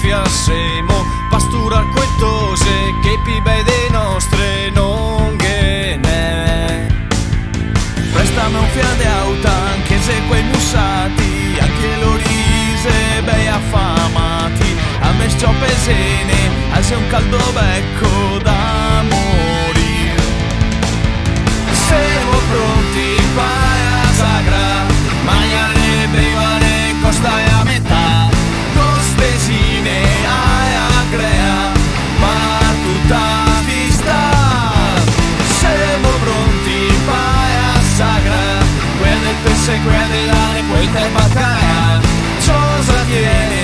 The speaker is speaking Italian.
fiassemo pasturar coitose che pi bei dei nostre non che ne. Prestami un fia di auto anche se quei mussati, anche l'orise bei affamati, a me sto pesene, a se un caldo becco da morire. Siamo pronti para sagra, mangiare bevare costa a metà, costesine a crea, ma tutta vista. Siamo pronti para sagra, quelle pesse, quelle lane, quel te battaglia, cosa tiene